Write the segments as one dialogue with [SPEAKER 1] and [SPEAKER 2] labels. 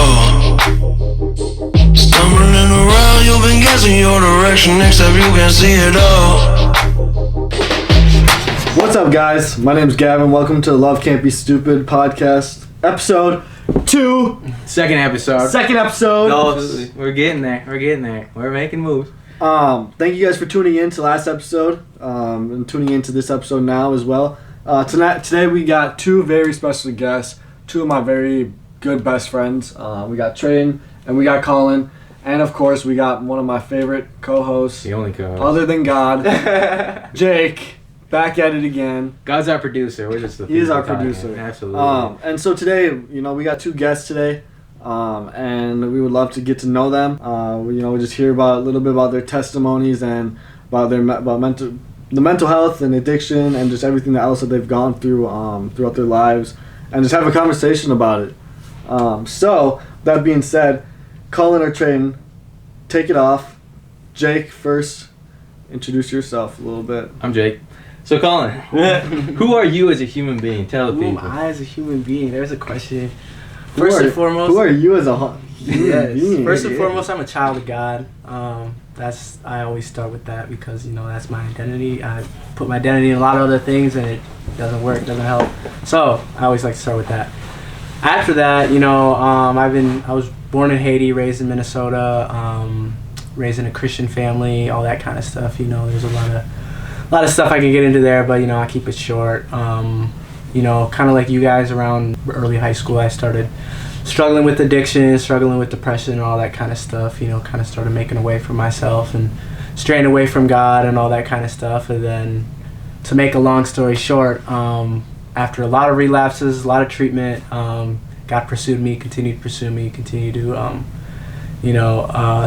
[SPEAKER 1] all. Stumbling around, you've been guessing your direction, except you can't see it all.
[SPEAKER 2] What's up, guys? My name's Gavin. Welcome to the Love Can't Be Stupid podcast, episode 2.
[SPEAKER 3] Second episode.
[SPEAKER 2] No,
[SPEAKER 3] we're getting there. We're making moves.
[SPEAKER 2] Thank you guys for tuning in to last episode, and tuning into this episode now as well. Today we got two very special guests, two of my very good best friends. We got Trey and we got Cullen, and of course we got one of my favorite co-hosts,
[SPEAKER 3] The only co-host.
[SPEAKER 2] other than God, Jake. Back at it again.
[SPEAKER 3] God's our producer. We're just the
[SPEAKER 2] He is our
[SPEAKER 3] talking.
[SPEAKER 2] producer.
[SPEAKER 3] Absolutely.
[SPEAKER 2] And so today, we got two guests today, and we would love to get to know them. We just hear about a little bit about their testimonies and about the mental health and addiction and just everything else that they've gone through throughout their lives, and just have a conversation about it. So that being said, Cullen or Trey, take it off. Jake, first, introduce yourself a little bit.
[SPEAKER 3] I'm Jake. So Colin, who are you as a human being? Tell the
[SPEAKER 4] Who am
[SPEAKER 3] people.
[SPEAKER 4] I as a human being? There's a question. First and foremost,
[SPEAKER 2] who are you as a human being?
[SPEAKER 4] First and foremost, I'm a child of God. I always start with that because that's my identity. I put my identity in a lot of other things, and it doesn't work, doesn't help. So I always like to start with that. After that, I was born in Haiti, raised in Minnesota, raised in a Christian family, all that kind of stuff. There's a lot of stuff I can get into there, but I keep it short. Kind of like you guys, around early high school, I started struggling with addiction, struggling with depression, and all that kind of stuff. Kind of started making a way for myself and straying away from God and all that kind of stuff. And then, to make a long story short, after a lot of relapses, a lot of treatment, God pursued me, continued to pursue me, continued to,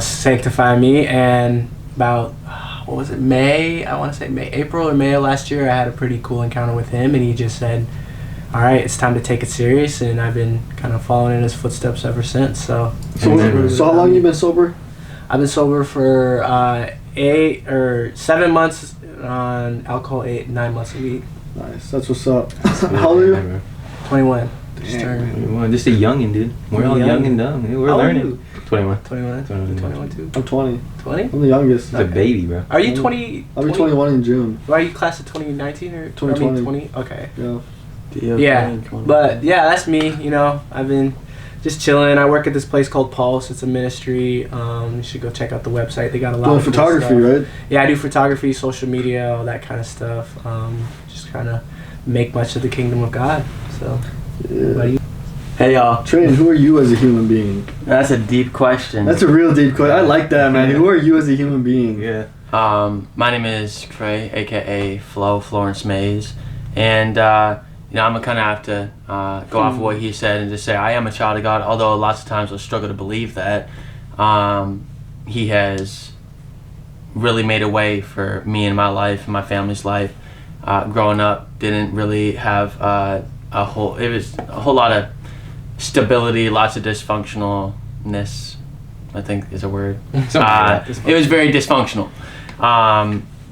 [SPEAKER 4] sanctify me. And about April or May of last year, I had a pretty cool encounter with him, and he just said, all right, it's time to take it serious, and I've been kind of following in his footsteps ever since. So
[SPEAKER 2] how long you been sober?
[SPEAKER 4] I've been sober for 7 months on alcohol, 9 months a week.
[SPEAKER 2] Nice, that's what's up. How old are you?
[SPEAKER 4] 21.
[SPEAKER 3] Just a youngin', dude. We're all young and dumb. We're
[SPEAKER 4] How old are
[SPEAKER 3] learning.
[SPEAKER 4] you?
[SPEAKER 3] 21.
[SPEAKER 4] 21 too?
[SPEAKER 2] I'm 20.
[SPEAKER 4] 20?
[SPEAKER 2] I'm the youngest.
[SPEAKER 3] It's a baby, bro.
[SPEAKER 4] Are you 20?
[SPEAKER 2] I'll be 21 in June.
[SPEAKER 4] Are you class of 2019 or
[SPEAKER 2] 2020?
[SPEAKER 4] 20? Okay.
[SPEAKER 2] Yeah.
[SPEAKER 4] Yeah, but yeah, that's me. I've been just chilling. I work at this place called Pulse. It's a ministry. You should go check out the website. They got a lot
[SPEAKER 2] Doing
[SPEAKER 4] of cool
[SPEAKER 2] photography,
[SPEAKER 4] stuff.
[SPEAKER 2] right?
[SPEAKER 4] Yeah, I do photography, social media, all that kind of stuff. Just kind of make much of the kingdom of God. So,
[SPEAKER 2] Yeah.
[SPEAKER 4] what do you?
[SPEAKER 5] Hey y'all,
[SPEAKER 2] Trey, who are you as a human being?
[SPEAKER 5] that's a deep question.
[SPEAKER 2] That's a real deep question. I like that, man. Who are you as a human being?
[SPEAKER 3] Yeah.
[SPEAKER 5] My name is Trey, aka Florence Mayez, and I'm gonna kind of have to go off of what he said and just say I am a child of God. Although lots of times I struggle to believe that. He has really made a way for me in my life and my family's life. Growing up, didn't really have it was a whole lot of stability, lots of dysfunctionalness, I think is a word. It was very dysfunctional.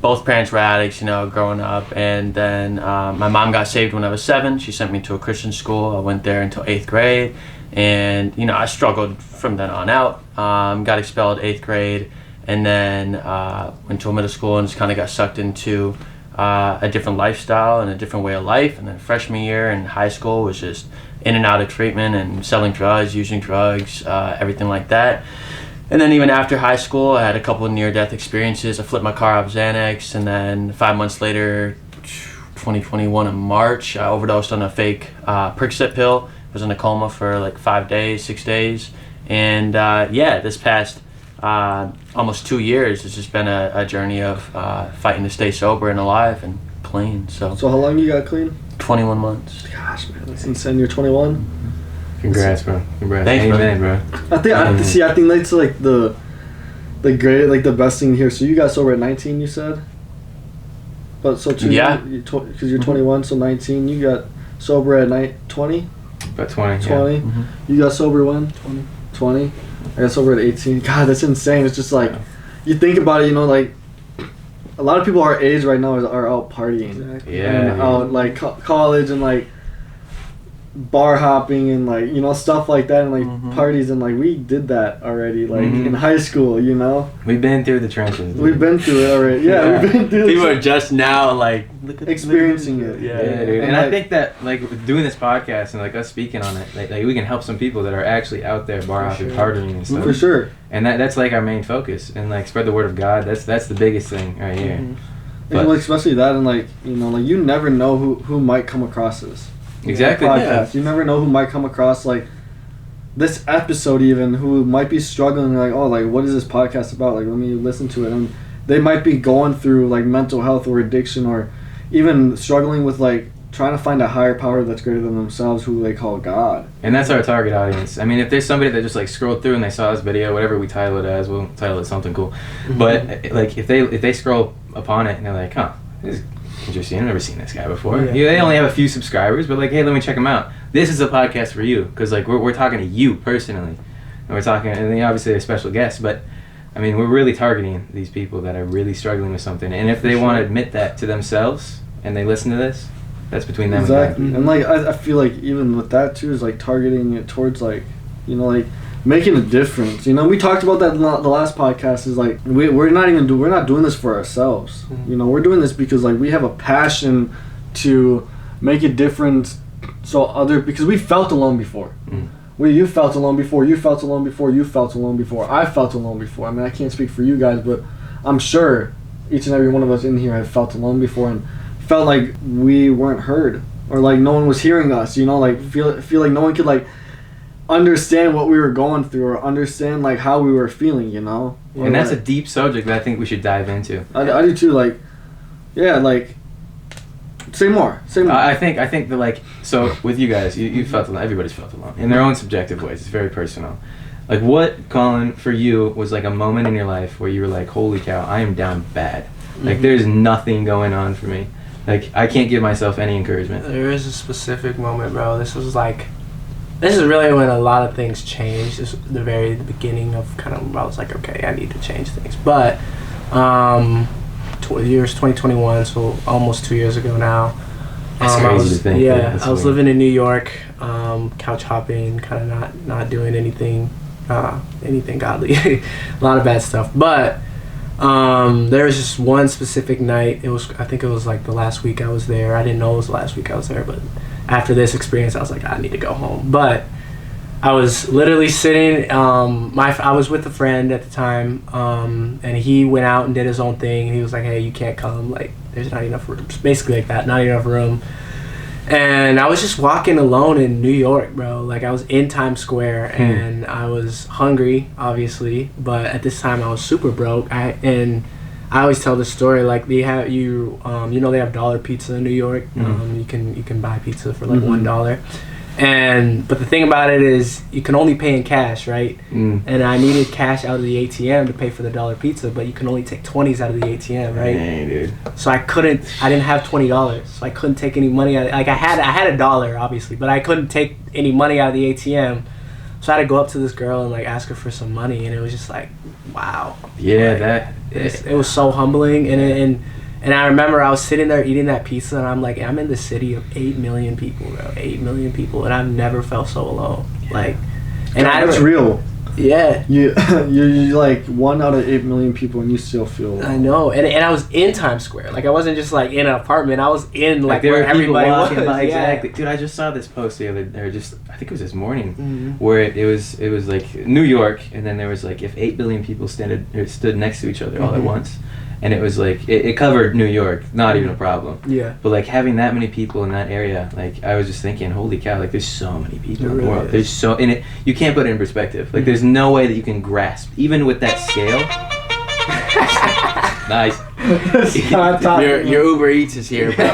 [SPEAKER 5] Both parents were addicts, growing up, and then my mom got saved when I was 7. She sent me to a Christian school. I went there until 8th grade, and I struggled from then on out. Got expelled 8th grade, and then went to a middle school and just kind of got sucked into a different lifestyle and a different way of life. And then freshman year in high school was just in and out of treatment and selling drugs, using drugs, everything like that. And then even after high school, I had a couple of near-death experiences. I flipped my car off Xanax, and then 5 months later, 2021 in March, I overdosed on a fake Percocet pill. I was in a coma for like 6 days. And this past almost 2 years, it's just been a journey of fighting to stay sober and alive and clean. So
[SPEAKER 2] how long you got clean?
[SPEAKER 5] 21 months.
[SPEAKER 2] Gosh, man, that's insane. You're 21.
[SPEAKER 3] Congrats, bro. Congrats.
[SPEAKER 5] Thanks,
[SPEAKER 3] Amen, bro.
[SPEAKER 2] I think that's like the great, like the best thing here. So you got sober at 19, you said. But so because you're 21, so 19. You got sober at 20.
[SPEAKER 3] About 20.
[SPEAKER 2] 20.
[SPEAKER 3] Yeah.
[SPEAKER 5] Mm-hmm.
[SPEAKER 2] You got sober when? 20. I got sober at 18. God, that's insane. It's just like, you think about it, like, a lot of people our age right now are out partying.
[SPEAKER 4] Exactly.
[SPEAKER 3] Yeah.
[SPEAKER 2] And out, like, college and, like, bar hopping and like, you know, stuff like that, and like parties, and like we did that already, like in high school, you know.
[SPEAKER 3] We've been through the trenches.
[SPEAKER 2] We've been through it already. Yeah, we've been through
[SPEAKER 5] People
[SPEAKER 2] it.
[SPEAKER 5] are just now like
[SPEAKER 2] Experiencing it.
[SPEAKER 3] Yeah, dude. And
[SPEAKER 2] like,
[SPEAKER 3] I think that like doing this podcast and like us speaking on it, like we can help some people that are actually out there bar hopping, partying and stuff.
[SPEAKER 2] for sure.
[SPEAKER 3] And that's like our main focus, and like spread the word of God. That's the biggest thing right here. But,
[SPEAKER 2] And like, especially that, and like, you know, like you never know who might come across this.
[SPEAKER 3] exactly.
[SPEAKER 2] Podcast. You never know who might come across like this episode, even who might be struggling, like, oh, like what is this podcast about? Like, let me listen to it. And they might be going through like mental health or addiction, or even struggling with like trying to find a higher power that's greater than themselves, who they call God.
[SPEAKER 3] And that's our target audience. I mean, if there's somebody that just like scrolled through and they saw this video, whatever we title it as, we'll title it something cool. But like if they scroll upon it and they're like, huh, this is interesting, I've never seen this guy before. Yeah, they only have a few subscribers, but like, hey, let me check him out. This is a podcast for you, because like we're talking to you personally, and we're talking, and then obviously a special guest, but I mean, we're really targeting these people that are really struggling with something, and if they want to admit that to themselves and they listen to this, that's between them
[SPEAKER 2] Exactly.
[SPEAKER 3] and God.
[SPEAKER 2] And like I feel like even with that too is like targeting it towards like, you know, like making a difference. You know, we talked about that in the last podcast, is like we're not doing this for ourselves. You know, we're doing this because like we have a passion to make a difference, because we felt alone before. You felt alone before, you felt alone before, you felt alone before, I felt alone before. I mean, I can't speak for you guys, but I'm sure each and every one of us in here have felt alone before and felt like we weren't heard, or like no one was hearing us, you know, like feel like no one could like understand what we were going through, or understand like how we were feeling, you know. Or,
[SPEAKER 3] And that's
[SPEAKER 2] like,
[SPEAKER 3] a deep subject that I think we should dive into.
[SPEAKER 2] I do too. Like, yeah, like say more.
[SPEAKER 3] I think that like, so with you guys, you felt alone. Everybody's felt alone in their own subjective ways. It's very personal. Like, what, Colin, for you was like a moment in your life where you were like, holy cow, I am down bad. Like, there's nothing going on for me. Like, I can't give myself any encouragement.
[SPEAKER 4] There is a specific moment, bro. This is really when a lot of things changed. This was the beginning of kind of, I was like, okay, I need to change things. But year's 2021, so almost 2 years ago now.
[SPEAKER 3] That's crazy to think.
[SPEAKER 4] Yeah,
[SPEAKER 3] That's
[SPEAKER 4] I was
[SPEAKER 3] weird.
[SPEAKER 4] living in New York, couch hopping, kind of not doing anything godly. A lot of bad stuff. But there was just one specific night. I think it was like the last week I was there. I didn't know it was the last week I was there, but after this experience, I was like, I need to go home. But I was literally sitting. I was with a friend at the time, and he went out and did his own thing. And he was like, "Hey, you can't come. Like, there's not enough room." Basically, like that, not enough room. And I was just walking alone in New York, bro. Like, I was in Times Square, and I was hungry, obviously. But at this time, I was super broke. I always tell this story. Like, they have they have dollar pizza in New York. You can buy pizza for like $1. But the thing about it is you can only pay in cash, right? And I needed cash out of the ATM to pay for the dollar pizza, but you can only take 20s out of the ATM, right?
[SPEAKER 3] Dang, dude.
[SPEAKER 4] So I didn't have $20, so I couldn't take any money out. Like, I had $1, obviously, but I couldn't take any money out of the ATM. So I had to go up to this girl and like ask her for some money, and it was just like, wow.
[SPEAKER 3] Yeah,
[SPEAKER 4] Like, it was so humbling, and I remember I was sitting there eating that pizza, and I'm like, I'm in the city of 8 million people, bro. 8 million people, and I've never felt so alone. Like, and
[SPEAKER 2] that's real.
[SPEAKER 4] Yeah.
[SPEAKER 2] You're like 1 out of 8 million people, and you still feel alone.
[SPEAKER 4] I know, and I was in Times Square. Like, I wasn't just like in an apartment. I was in like
[SPEAKER 3] there
[SPEAKER 4] where
[SPEAKER 3] were people
[SPEAKER 4] everybody
[SPEAKER 3] walking
[SPEAKER 4] was.
[SPEAKER 3] by.
[SPEAKER 4] Yeah.
[SPEAKER 3] Exactly, dude. I just saw this post the other, or just I think it was this morning, where it was like New York, and then there was like if 8 billion people stood next to each other all at once, and it was like it covered New York, not even a problem.
[SPEAKER 4] Yeah.
[SPEAKER 3] But like having that many people in that area, like I was just thinking, holy cow! Like there's so many people in the world. There's so, and you can't put it in perspective. Like there's no way that you can grasp, even with that scale. Nice.
[SPEAKER 5] Your Uber Eats is here, bro.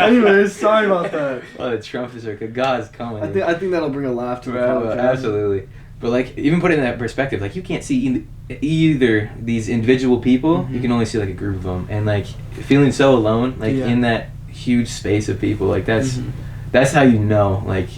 [SPEAKER 2] Anyways, sorry about that.
[SPEAKER 3] Oh, the Trump is like God's coming.
[SPEAKER 2] I think that'll bring a laugh to the
[SPEAKER 3] Bro,
[SPEAKER 2] podcast.
[SPEAKER 3] absolutely. But like, even put it in that perspective, like you can't see either these individual people. You can only see like a group of them, and like feeling so alone, like in that huge space of people, like that's how you know, like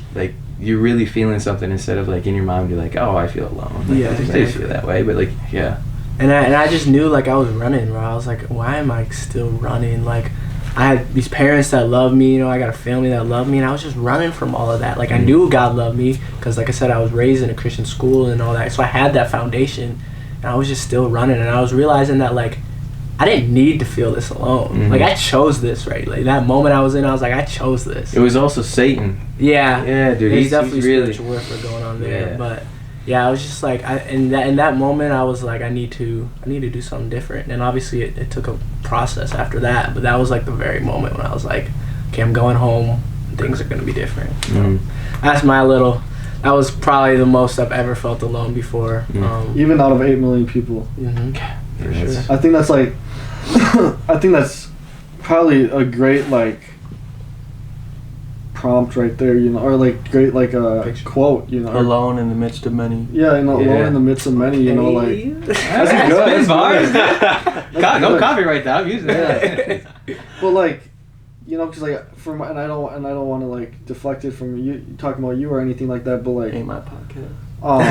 [SPEAKER 3] you're really feeling something instead of like in your mind you're like, oh, I feel alone. Like,
[SPEAKER 4] Yeah,
[SPEAKER 3] I just
[SPEAKER 4] exactly.
[SPEAKER 3] feel that way, but like And
[SPEAKER 4] I just knew, like, I was running, bro. I was like, why am I still running? Like, I had these parents that love me, you know, I got a family that love me, and I was just running from all of that. Like, I knew God loved me because, like I said, I was raised in a Christian school and all that, so I had that foundation, and I was just still running, and I was realizing that, like, I didn't need to feel this alone. Like, I chose this, right? Like, that moment I was in, I was like, I chose this.
[SPEAKER 3] It was also Satan.
[SPEAKER 4] Yeah.
[SPEAKER 3] Yeah, dude.
[SPEAKER 4] There's definitely
[SPEAKER 3] really
[SPEAKER 4] spiritual warfare going on there,
[SPEAKER 3] Yeah.
[SPEAKER 4] but yeah, I was just like, in that moment, I was like, I need to do something different, and obviously it took a process after that, but that was like the very moment when I was like, okay, I'm going home, and things are gonna be different. So that's that was probably the most I've ever felt alone before.
[SPEAKER 2] Even out of 8 million people.
[SPEAKER 4] For sure.
[SPEAKER 2] I think that's like, I think that's probably a great like prompt right there, you know, or like great like a quote, you know.
[SPEAKER 5] Alone in the midst of many.
[SPEAKER 2] Yeah, you know, alone in the midst of many, you know, like that's good.
[SPEAKER 3] Spin bars. No copyright that. I'm using it.
[SPEAKER 2] But like, you know, because like and I don't want to like deflect it from you talking about you or anything like that, but like
[SPEAKER 5] Ain't my podcast.
[SPEAKER 2] Oh,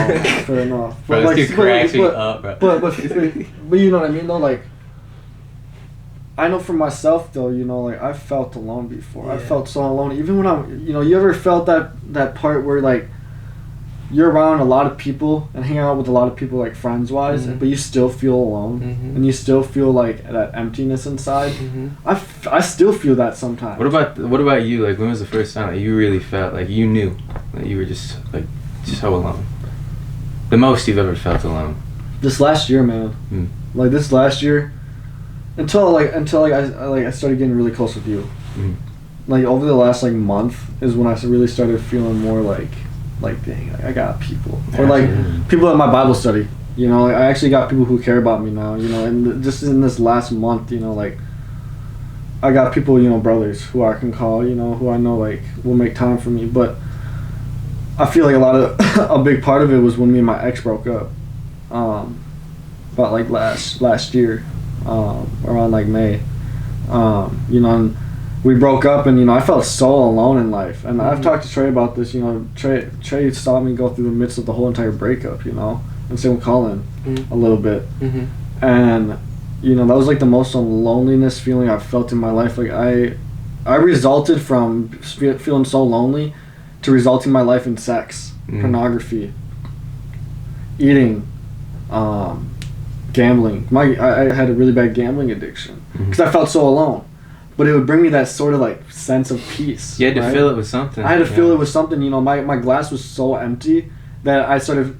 [SPEAKER 2] fair enough.
[SPEAKER 3] Bro,
[SPEAKER 2] But
[SPEAKER 3] this dude cracks me up, bro.
[SPEAKER 2] But you know what I mean though, like I know for myself though, you know, like I felt alone before.
[SPEAKER 4] Yeah.
[SPEAKER 2] I felt so alone. Even when I'm, you know, you ever felt that part where like you're around a lot of people and hanging out with a lot of people like friends wise, but you still feel alone and you still feel like that emptiness inside. I still feel that sometimes.
[SPEAKER 3] What about you? Like, when was the first time that you really felt like you knew that you were just like so alone? The most you've ever felt alone?
[SPEAKER 2] This last year, man. Like this last year, until I started getting really close with you. Like over the last like month is when I really started feeling more like dang, I got people, or like people at my Bible study. You know, like, I actually got people who care about me now. You know, and just in this last month, you know, like I got people, you know, brothers who I can call, you know, who I know like will make time for me. But I feel like a big part of it was when me and my ex broke up, about like last year, around like May, you know, and we broke up, and you know I felt so alone in life, and I've talked to Trey about this. You know, Trey saw me go through the midst of the whole entire breakup, you know, and same with Cullen a little bit, and you know that was like the most loneliness feeling I've felt in my life. Like I resulted from feeling so lonely to resulting my life in sex, pornography, eating, gambling. I had a really bad gambling addiction because I felt so alone. But it would bring me that sort of like sense of peace.
[SPEAKER 3] You had to fill it with something.
[SPEAKER 2] I had to fill it with something. You know, my glass was so empty that I started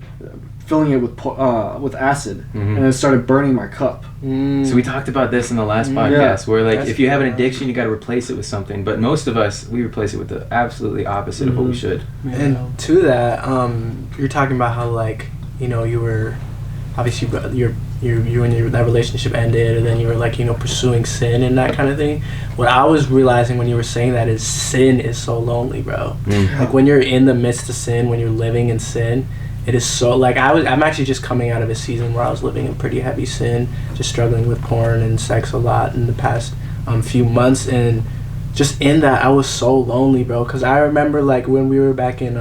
[SPEAKER 2] filling it with acid, and it started burning my cup.
[SPEAKER 3] So we talked about this in the last podcast, where like if you have an addiction, you got to replace it with something. But most of us, we replace it with the absolutely opposite of what we should.
[SPEAKER 4] And to that, you're talking about how like, you know, you were obviously you and that relationship ended, and then you were like, you know, pursuing sin and that kind of thing. What I was realizing when you were saying that is sin is so lonely, bro. Like when you're in the midst of sin, when you're living in sin, it is so like I'm actually just coming out of a season where I was living in pretty heavy sin, just struggling with porn and sex a lot in the past few months, and just in that I was so lonely, bro. Because I remember like when we were back in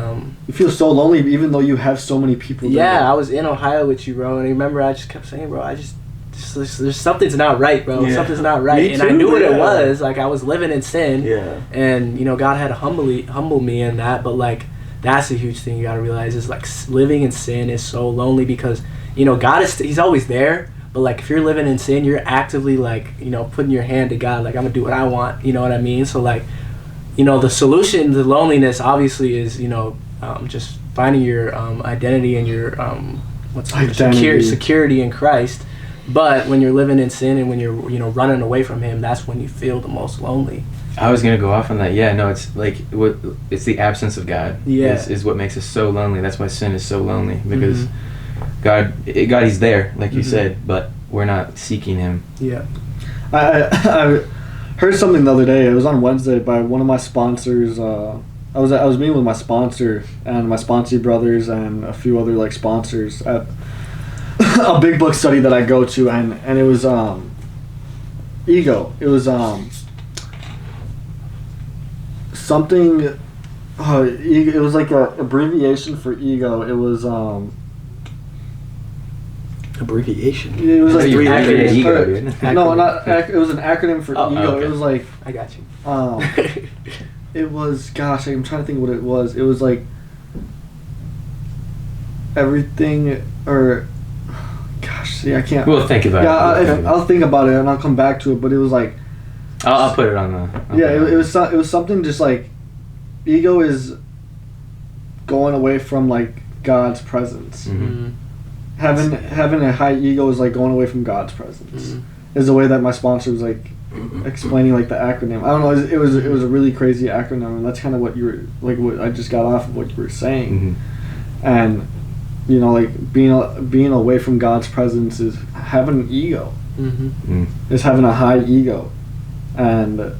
[SPEAKER 2] you feel so lonely even though you have so many people.
[SPEAKER 4] Yeah, I was in Ohio with you, bro, and I remember I just kept saying, bro, there's something's not right, bro. Something's not right. And I knew what it was. Like I was living in sin. And you know, God had to humble me in that, but like that's a huge thing you got to realize is like living in sin is so lonely because, you know, God he's always there, but like if you're living in sin, you're actively like, you know, putting your hand to God, like I'm gonna do what I want, you know what I mean? So like, you know, the solution to loneliness obviously is, you know, just finding your identity and your security in Christ. But when you're living in sin and when you're, you know, running away from Him, that's when you feel the most lonely.
[SPEAKER 3] I was gonna go off on that. Yeah, no, it's like it's the absence of God. Is what makes us so lonely. That's why sin is so lonely, because God, He's there, like you said, but we're not seeking Him.
[SPEAKER 2] Yeah. I heard something the other day. It was on Wednesday by one of my sponsors. I was meeting with my sponsor and my sponsee brothers and a few other like sponsors at a big book study that I go to, and it was ego. It was something. It was like a abbreviation for ego. It was
[SPEAKER 5] Abbreviation.
[SPEAKER 2] It was like
[SPEAKER 3] You
[SPEAKER 2] three
[SPEAKER 3] acronym
[SPEAKER 2] acronyms.
[SPEAKER 3] ego,
[SPEAKER 2] Or-
[SPEAKER 3] dude.
[SPEAKER 2] No, not it was an acronym for
[SPEAKER 5] Oh,
[SPEAKER 2] ego.
[SPEAKER 5] okay.
[SPEAKER 2] It was like
[SPEAKER 4] I got you.
[SPEAKER 2] it was, gosh, I'm trying to think what it was. It was like everything, or gosh, see, I can't.
[SPEAKER 3] We'll think about
[SPEAKER 2] Yeah,
[SPEAKER 3] it.
[SPEAKER 2] I'll think about it and I'll come back to it. But it was like,
[SPEAKER 3] I'll put it on the.
[SPEAKER 2] yeah, it was something just like ego is going away from like God's presence.
[SPEAKER 3] Mhm.
[SPEAKER 2] Having a high ego is like going away from God's presence. Is the way that my sponsor was like explaining like the acronym. I don't know. It was a really crazy acronym, and that's kind of what you were like. What I just got off of what you were saying, and you know, like being away from God's presence is having an ego. Is having a high ego, and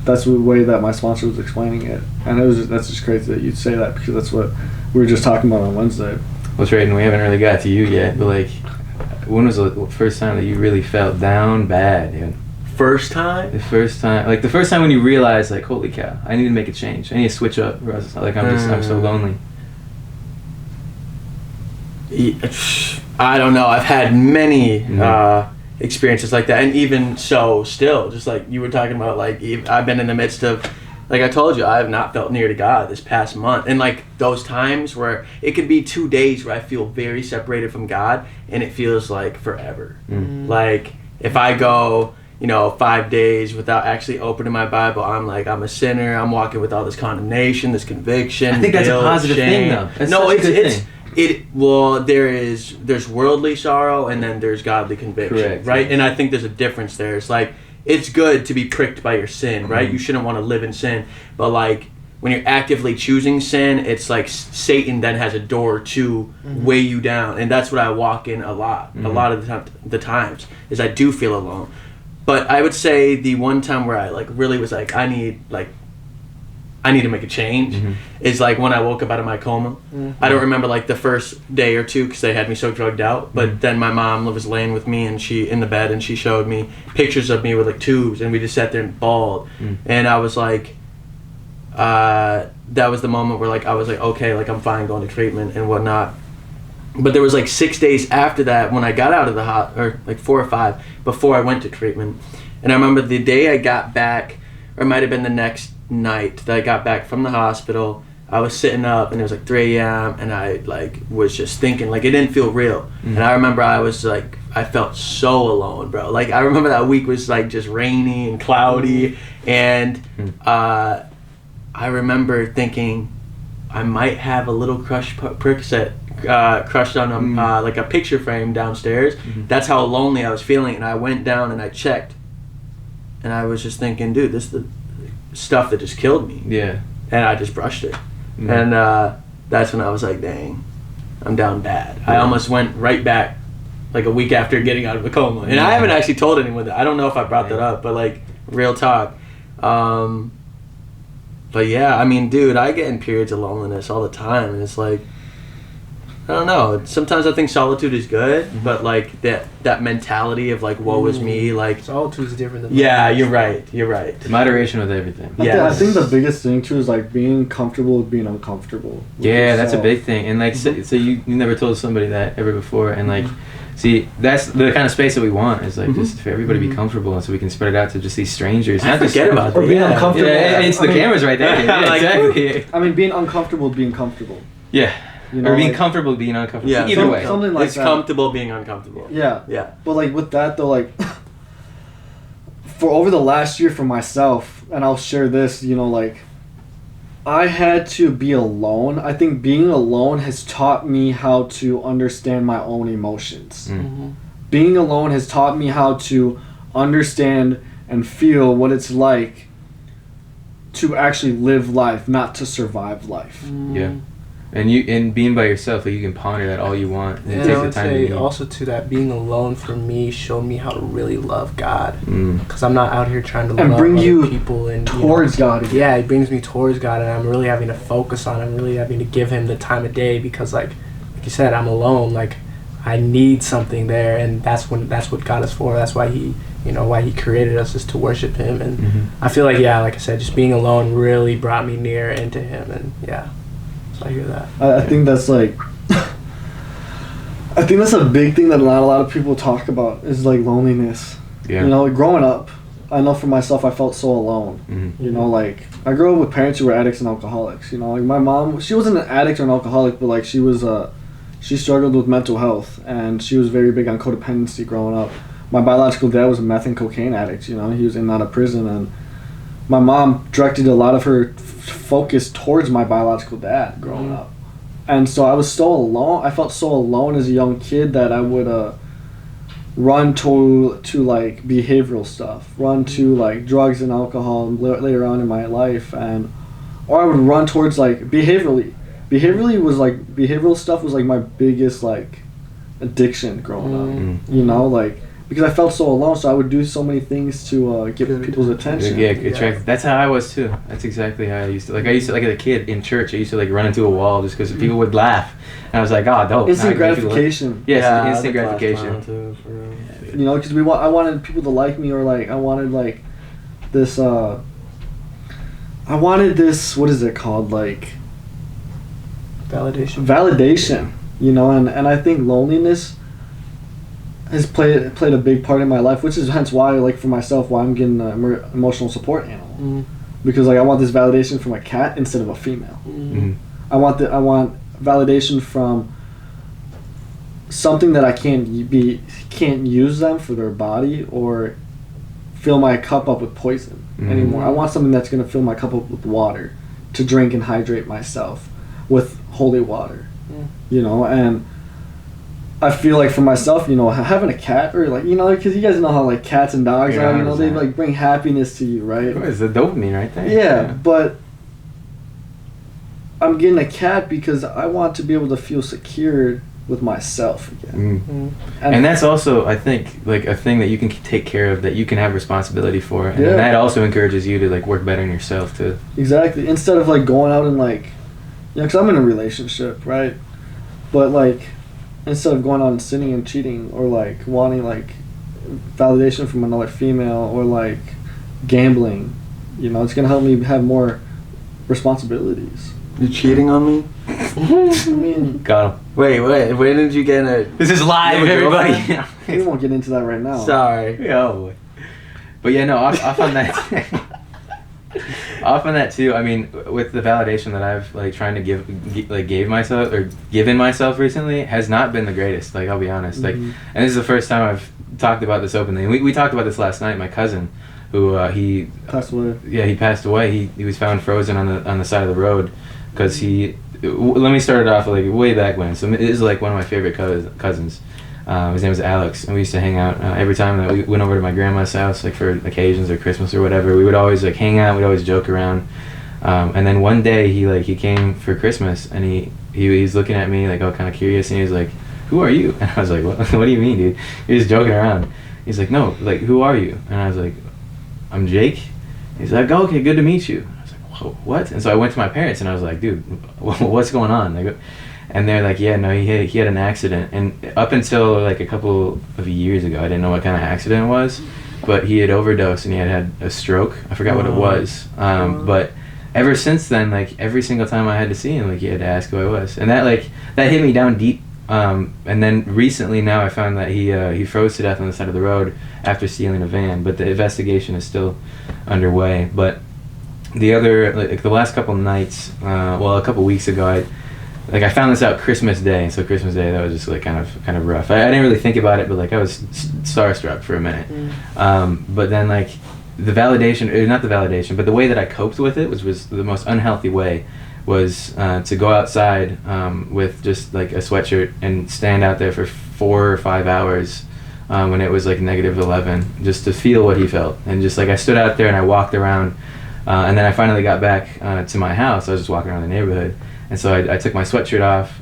[SPEAKER 2] that's the way that my sponsor was explaining it. And that's just crazy that you'd say that, because that's what we were just talking about on Wednesday.
[SPEAKER 3] Well, Trayton, we haven't really got to you yet, but like, when was the first time that you really felt down bad, dude?
[SPEAKER 5] First time?
[SPEAKER 3] The first time when you realized, like, holy cow, I need to make a change. I need to switch up. Or else, like, I'm so lonely.
[SPEAKER 5] I don't know. I've had many experiences like that, and even so, still, just like you were talking about, like I've been in the midst of, like I told you, I have not felt near to God this past month, and like those times where it could be 2 days where I feel very separated from God, and it feels like forever. Like if I go, 5 days without actually opening my Bible, I'm like, I'm a sinner. I'm walking with all this condemnation, this conviction.
[SPEAKER 3] I think that's
[SPEAKER 5] guilt,
[SPEAKER 3] a positive
[SPEAKER 5] shame.
[SPEAKER 3] thing, though. That's
[SPEAKER 5] No,
[SPEAKER 3] such a good
[SPEAKER 5] it's
[SPEAKER 3] thing.
[SPEAKER 5] there's worldly sorrow, and then there's godly conviction.
[SPEAKER 3] Correct.
[SPEAKER 5] Right? And I think there's a difference there. It's like, it's good to be pricked by your sin, right? You shouldn't want to live in sin, but like when you're actively choosing sin, it's like Satan then has a door to weigh you down, and that's what I walk in a lot of the times is I do feel alone. But I would say the one time where I like really was like, I need to make a change is like when I woke up out of my coma. I don't remember like the first day or two because they had me so drugged out, but then my mom was laying with me and she in the bed, and she showed me pictures of me with like tubes, and we just sat there and bawled. And I was like, that was the moment where like I was like, okay, like I'm fine going to treatment and whatnot. But there was like 6 days after that when I got out of the or like 4 or 5 before I went to treatment. And I remember the day I got back, or it might have been the next night that I got back from the hospital, I was sitting up and it was like 3 a.m. and I like was just thinking, like it didn't feel real. And I remember I was like, I felt so alone, bro. Like I remember that week was like just rainy and cloudy, and I remember thinking I might have a little crushed crushed on like a picture frame downstairs. That's how lonely I was feeling, and I went down and I checked, and I was just thinking, dude, this is the stuff that just killed me.
[SPEAKER 3] Yeah.
[SPEAKER 5] And I just brushed it. And that's when I was like, dang, I'm down bad. I almost went right back like a week after getting out of a coma. And I haven't actually told anyone that. I don't know if I brought that up, but like real talk. But yeah, I mean, dude, I get in periods of loneliness all the time, and it's like, I don't know. Sometimes I think solitude is good, but like that mentality of like, woe is me, like
[SPEAKER 4] Solitude is different than
[SPEAKER 5] you're right.
[SPEAKER 3] Moderation with everything.
[SPEAKER 2] I think the biggest thing too is like being comfortable with being uncomfortable. with
[SPEAKER 3] Yeah, that's a
[SPEAKER 2] yourself.
[SPEAKER 3] big thing. And like, so you never told somebody that ever before, and like, see, that's the kind of space that we want, is like just for everybody to be comfortable, and so we can spread it out to just these strangers.
[SPEAKER 5] I forget about
[SPEAKER 2] Or
[SPEAKER 5] that.
[SPEAKER 2] being uncomfortable.
[SPEAKER 3] Yeah, it's the camera's right there. Yeah,
[SPEAKER 5] Like,
[SPEAKER 3] exactly.
[SPEAKER 2] I mean, being uncomfortable with being comfortable.
[SPEAKER 3] Yeah.
[SPEAKER 2] You know,
[SPEAKER 3] Or being
[SPEAKER 2] like-
[SPEAKER 3] comfortable being uncomfortable.
[SPEAKER 5] Yeah,
[SPEAKER 3] Either way.
[SPEAKER 2] Something like
[SPEAKER 5] it's
[SPEAKER 2] that.
[SPEAKER 5] comfortable being uncomfortable.
[SPEAKER 2] Yeah.
[SPEAKER 5] Yeah.
[SPEAKER 2] But like with that though, like for over the last year for myself, and I'll share this, like I had to be alone. I think being alone has taught me how to understand my own emotions. Being alone has taught me how to understand and feel what it's like to actually live life, not to survive life.
[SPEAKER 3] Yeah. And being by yourself, like you can ponder that all you want. And
[SPEAKER 4] And
[SPEAKER 3] take
[SPEAKER 4] I
[SPEAKER 3] the
[SPEAKER 4] would
[SPEAKER 3] time you
[SPEAKER 4] say
[SPEAKER 3] need.
[SPEAKER 4] also to that, being alone for me showed me how to really love God,
[SPEAKER 3] Mm.
[SPEAKER 4] because I'm not out here trying to
[SPEAKER 2] And
[SPEAKER 4] love
[SPEAKER 2] bring
[SPEAKER 4] other
[SPEAKER 2] you
[SPEAKER 4] people and
[SPEAKER 2] Towards God again.
[SPEAKER 4] yeah, it brings me towards God, and I'm really having to focus on. I'm really having to give Him the time of day, because like you said, I'm alone. Like I need something there, and that's what God is for. That's why He created us, is to worship Him. And I feel like like I said, just being alone really brought me near into Him, and so I hear that.
[SPEAKER 2] I think that's like I think that's a big thing that not a lot of people talk about is like loneliness.
[SPEAKER 3] Yeah.
[SPEAKER 2] You know, like growing up, I know for myself I felt so alone.
[SPEAKER 3] Mm-hmm.
[SPEAKER 2] You know, like I grew up with parents who were addicts and alcoholics. You know, like my mom, she wasn't an addict or an alcoholic, but like she was she struggled with mental health, and she was very big on codependency growing up. My biological dad was a meth and cocaine addict. You know, he was in and out of prison, and my mom directed a lot of her focus towards my biological dad growing up. And so I was so alone. I felt so alone as a young kid that I would run to like behavioral stuff, run to like drugs and alcohol later on in my life, or I would run towards like behaviorally. Behavioral stuff was like my biggest like addiction growing up. You know, like because I felt so alone, so I would do so many things to get people's attention.
[SPEAKER 3] Yeah, attract. That's how I was too. That's exactly how I used to. Like I used to, like as a kid in church, I used to like run into a wall just because people would laugh, and I was like, oh, dope.
[SPEAKER 2] Instant gratification.
[SPEAKER 3] Yes,
[SPEAKER 4] Yeah,
[SPEAKER 3] instant
[SPEAKER 4] that's
[SPEAKER 3] gratification.
[SPEAKER 4] too, for real.
[SPEAKER 2] You know, because I wanted people to like me, or like I wanted like this. I wanted this. What is it called? Like
[SPEAKER 4] Validation.
[SPEAKER 2] You know, and I think loneliness has played a big part in my life, which is hence why, like for myself, why I'm getting an emotional support animal, because like I want this validation from a cat instead of a female. I want validation from something that I can't use them for their body or fill my cup up with poison anymore. I want something that's gonna fill my cup up with water to drink and hydrate myself with holy water. You know, and I feel like for myself, you know, having a cat, or like, you know, because you guys know how like cats and dogs are, you know, they like bring happiness to you, right?
[SPEAKER 3] It's the dopamine right there.
[SPEAKER 2] Yeah, but I'm getting a cat because I want to be able to feel secure with myself again.
[SPEAKER 3] And that's also, I think, like a thing that you can take care of, that you can have responsibility for, and
[SPEAKER 2] Yeah.
[SPEAKER 3] that also encourages you to like work better on yourself too.
[SPEAKER 2] Exactly. Instead of like going out and like, you know, because I'm in a relationship, right? But like, instead of going out and sinning and cheating, or like wanting like validation from another female, or like gambling, you know, it's gonna help me have more responsibilities.
[SPEAKER 6] You cheating on me?
[SPEAKER 2] I mean,
[SPEAKER 3] Got him.
[SPEAKER 6] Wait, when did you get a...
[SPEAKER 3] This is live,
[SPEAKER 6] You have a
[SPEAKER 3] everybody.
[SPEAKER 6] girlfriend?
[SPEAKER 2] we won't get into that right now.
[SPEAKER 6] Sorry.
[SPEAKER 3] Oh boy. But yeah, no, off on that. Off on that too. I mean, with the validation that I've like trying to given myself recently, has not been the greatest. Like, I'll be honest. Like, and this is the first time I've talked about this openly. We talked about this last night. My cousin, who he
[SPEAKER 2] Passed away.
[SPEAKER 3] Yeah, he passed away. He was found frozen on the side of the road because he. Let me start it off like way back when. So it is like one of my favorite cousins. His name was Alex, and we used to hang out every time that we went over to my grandma's house, like for occasions or Christmas or whatever. We would always like hang out. We'd always joke around. And then one day he came for Christmas, and he's looking at me like all kind of curious, and he was like, "Who are you?" And I was like, "What do you mean, dude?" He was joking around. He's like, "No, like who are you?" And I was like, "I'm Jake." He's like, "Oh, okay, good to meet you." I was like, "Whoa, what?" And so I went to my parents, and I was like, "Dude, what's going on?" Like, and they're like, "Yeah, no, he had an accident." And up until like a couple of years ago, I didn't know what kind of accident it was, but he had overdosed and he had a stroke. I forgot what it was. But ever since then, like every single time I had to see him, like he had to ask who I was, and that hit me down deep. And then recently, now I found that he froze to death on the side of the road after stealing a van. But the investigation is still underway. But the last couple nights, a couple weeks ago, I found this out Christmas Day. So Christmas Day, that was just like kind of rough. I didn't really think about it, but like I was starstruck for a minute. But then like the validation, or not the validation, but the way that I coped with it was the most unhealthy way. Was to go outside with just like a sweatshirt and stand out there for 4 or 5 hours when it was like -11, just to feel what he felt. And just like I stood out there and I walked around, and then I finally got back to my house. I was just walking around the neighborhood, and so I took my sweatshirt off,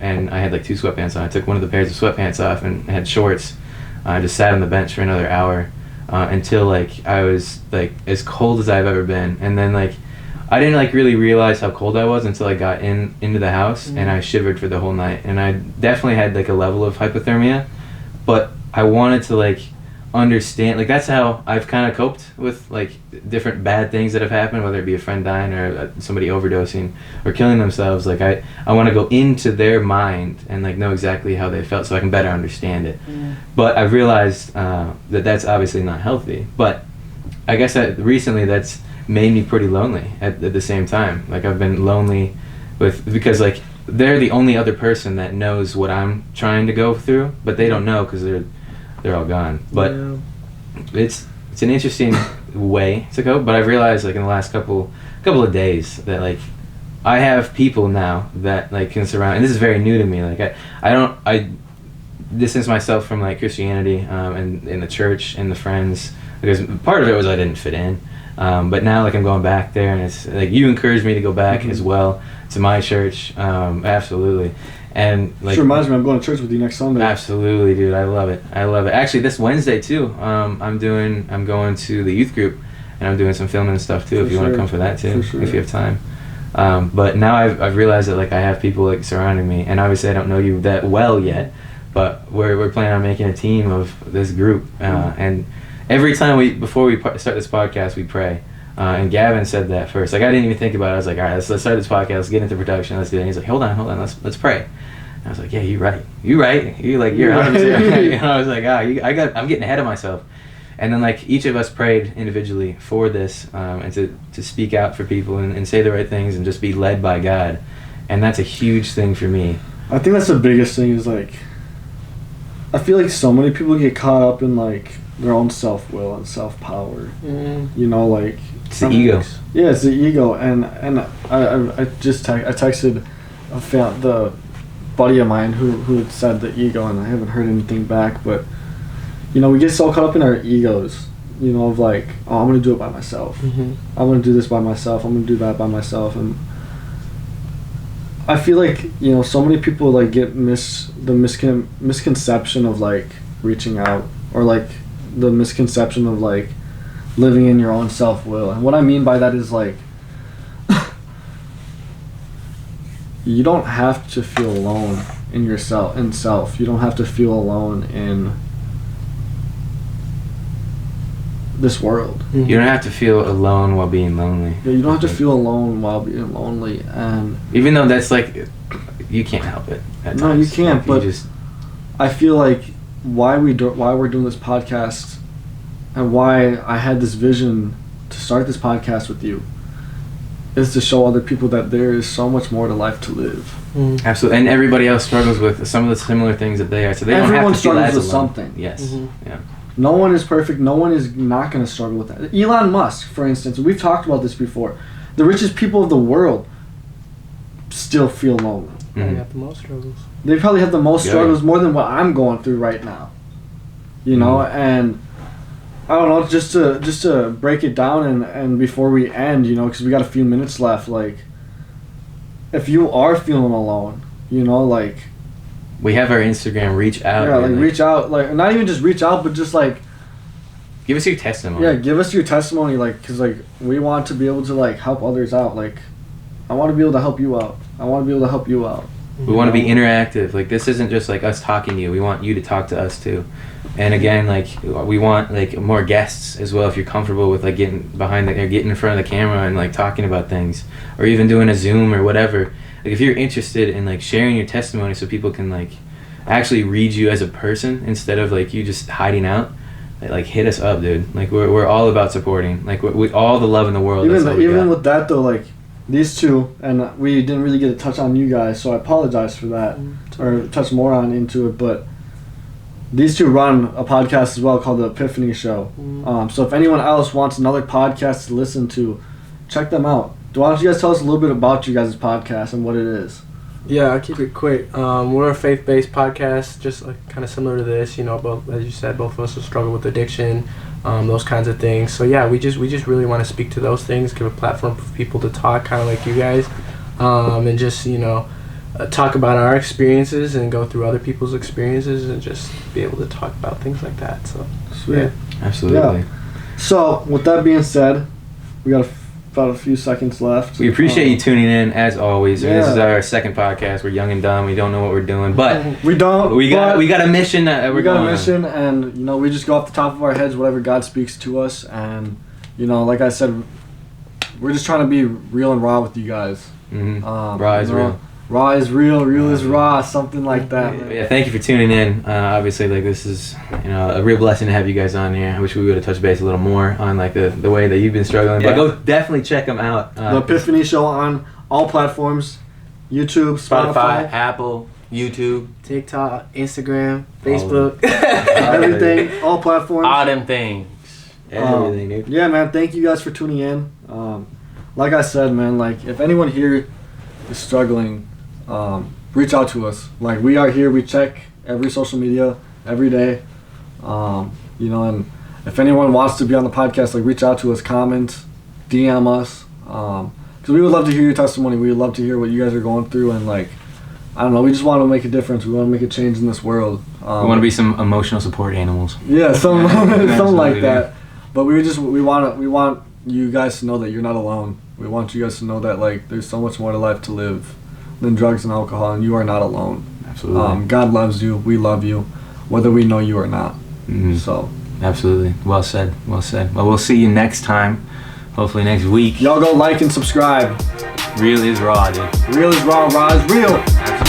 [SPEAKER 3] and I had like 2 sweatpants on. I took one of the pairs of sweatpants off and had shorts. I just sat on the bench for another hour until like I was like as cold as I've ever been, and then like I didn't like really realize how cold I was until I got into the house, and I shivered for the whole night. And I definitely had like a level of hypothermia, but I wanted to like understand, like that's how I've kind of coped with like different bad things that have happened, whether it be a friend dying or somebody overdosing or killing themselves. Like I want to go into their mind and like know exactly how they felt so I can better understand it. But I've realized that that's obviously not healthy, but I guess that recently that's made me pretty lonely at the same time. Like I've been lonely because like they're the only other person that knows what I'm trying to go through, but they don't know because they're all gone. But it's an interesting way to go. But I've realized like in the last couple of days that like I have people now that like can surround, and this is very new to me. Like I distance myself from like Christianity and in the church and the friends, because part of it was I didn't fit in. But now like I'm going back there, and it's like you encouraged me to go back as well to my church. Absolutely. And like,
[SPEAKER 2] sure reminds me, I'm going to church with you next Sunday.
[SPEAKER 3] Absolutely, dude. I love it. Actually, this Wednesday too. I'm going to the youth group, and I'm doing some filming and stuff too. If you want to come for that too, if you have time. But now I've realized that like I have people like surrounding me, and obviously I don't know you that well yet, but we're planning on making a team of this group. And every time before we start this podcast, we pray. And Gavin said that first. Like I didn't even think about it. I was like, all right, let's start this podcast. Let's get into production. Let's do it. And he's like, hold on. Let's pray. And I was like, yeah, you're right. You're 100% right. And I was like, I'm getting ahead of myself. And then like each of us prayed individually for this, and to speak out for people and say the right things and just be led by God. And that's a huge thing for me.
[SPEAKER 2] I think that's the biggest thing is like, I feel like so many people get caught up in like their own self-will and self-power. You know, like
[SPEAKER 3] it's the ego.
[SPEAKER 2] Yeah, it's the ego. And I texted the buddy of mine who had said the ego, and I haven't heard anything back. But you know, we get so caught up in our egos. You know, of like, oh, I'm gonna do it by myself. I'm gonna do this by myself. I'm gonna do that by myself. And I feel like, you know, so many people like get the misconception of like reaching out, or like the misconception of like living in your own self-will. And what I mean by that is like you don't have to feel alone in self. You don't have to feel alone in this world.
[SPEAKER 3] You don't have to feel alone while being lonely.
[SPEAKER 2] Yeah, you don't have to feel alone while being lonely. And
[SPEAKER 3] even though that's like, you can't help it at times.
[SPEAKER 2] No, you can't.
[SPEAKER 3] Like,
[SPEAKER 2] but I feel like why we're doing this podcast, and why I had this vision to start this podcast with you, is to show other people that there is so much more to life to live.
[SPEAKER 3] Absolutely. And everybody else struggles with some of the similar things that they are, so they don't have to feel as alone.
[SPEAKER 2] Something.
[SPEAKER 3] Yes. Yeah.
[SPEAKER 2] No one is perfect. No one is not going to struggle with that. Elon Musk, for instance, we've talked about this before. The richest people of the world still feel lonely.
[SPEAKER 4] They have the most struggles.
[SPEAKER 2] They probably have the most struggles, more than what I'm going through right now. You know, and I don't know, just to break it down and before we end, you know, because we got a few minutes left, like, if you are feeling alone, you know, like,
[SPEAKER 3] we have our Instagram, reach out.
[SPEAKER 2] Yeah, like reach out, like, not even just reach out, but just like,
[SPEAKER 3] give us your testimony.
[SPEAKER 2] Yeah, give us your testimony, like, because like we want to be able to like help others out. Like, I want to be able to help you out.
[SPEAKER 3] We want to be interactive. Like, this isn't just like us talking to you. We want you to talk to us too. And again, like, we want like more guests as well. If you're comfortable with like getting getting in front of the camera and like talking about things, or even doing a Zoom or whatever. Like, if you're interested in like sharing your testimony so people can like actually read you as a person instead of like you just hiding out, like hit us up, dude. Like, we're all about supporting. Like, we all the love in the world.
[SPEAKER 2] Even with that though, like, these two, and we didn't really get to touch on you guys, so I apologize for that, or touch more into it, but these two run a podcast as well called The Epiphany Show. So if anyone else wants another podcast to listen to, check them out. Why don't you guys tell us a little bit about you guys' podcast and what it is?
[SPEAKER 4] Yeah, I'll keep it quick. We're a faith-based podcast, just like kind of similar to this. You know, both, as you said, both of us will struggle with addiction, those kinds of things. So yeah, we just really want to speak to those things, give a platform for people to talk, kind of like you guys, and just, you know, talk about our experiences and go through other people's experiences and just be able to talk about things like that. So
[SPEAKER 2] sweet,
[SPEAKER 3] absolutely.
[SPEAKER 2] Yeah. So with that being said, we got about a few seconds left.
[SPEAKER 3] We appreciate you tuning in as always.
[SPEAKER 2] Yeah.
[SPEAKER 3] This is our second podcast. We're young and dumb. We don't know what we're doing, but
[SPEAKER 2] We don't.
[SPEAKER 3] we got
[SPEAKER 2] but
[SPEAKER 3] a mission that
[SPEAKER 2] we
[SPEAKER 3] we're
[SPEAKER 2] got
[SPEAKER 3] going
[SPEAKER 2] a
[SPEAKER 3] on.
[SPEAKER 2] mission, and you know, we just go off the top of our heads, whatever God speaks to us, and you know, like I said, we're just trying to be real and raw with you guys.
[SPEAKER 3] Mm-hmm. Raw is
[SPEAKER 2] you know,
[SPEAKER 3] real.
[SPEAKER 2] Raw is real. Real is raw. Something like that. Man.
[SPEAKER 3] Yeah, thank you for tuning in. Obviously, like this is a real blessing to have you guys on here. I wish we would have touched base a little more on like the way that you've been struggling. But go definitely check them out.
[SPEAKER 2] The Epiphany Show on all platforms: YouTube,
[SPEAKER 5] Spotify, Apple, YouTube,
[SPEAKER 4] TikTok, Instagram, Facebook.
[SPEAKER 2] everything, all platforms.
[SPEAKER 5] all them things.
[SPEAKER 3] everything, dude.
[SPEAKER 2] Yeah, man. Thank you guys for tuning in. Like I said, man. Like if anyone here is struggling, reach out to us. Like we are here. We check every social media every day. You know, and if anyone wants to be on the podcast, like reach out to us, comment, DM us. Because we would love to hear your testimony. We would love to hear what you guys are going through, and like, I don't know, we just want to make a difference. We want to make a change in this world.
[SPEAKER 3] We want to be some emotional support animals.
[SPEAKER 2] Yeah, something like
[SPEAKER 3] Absolutely.
[SPEAKER 2] that. But we want you guys to know that you're not alone. We want you guys to know that like there's so much more to life to live than drugs and alcohol, and you are not alone.
[SPEAKER 3] Absolutely.
[SPEAKER 2] God loves you. We love you, whether we know you or not.
[SPEAKER 3] Mhm.
[SPEAKER 2] So
[SPEAKER 3] Absolutely. Well said. Well said. Well, we'll see you next time. Hopefully next week.
[SPEAKER 2] y'all go like and subscribe.
[SPEAKER 3] Real is raw, dude.
[SPEAKER 2] Real is raw. Raw is real.
[SPEAKER 3] Absolutely.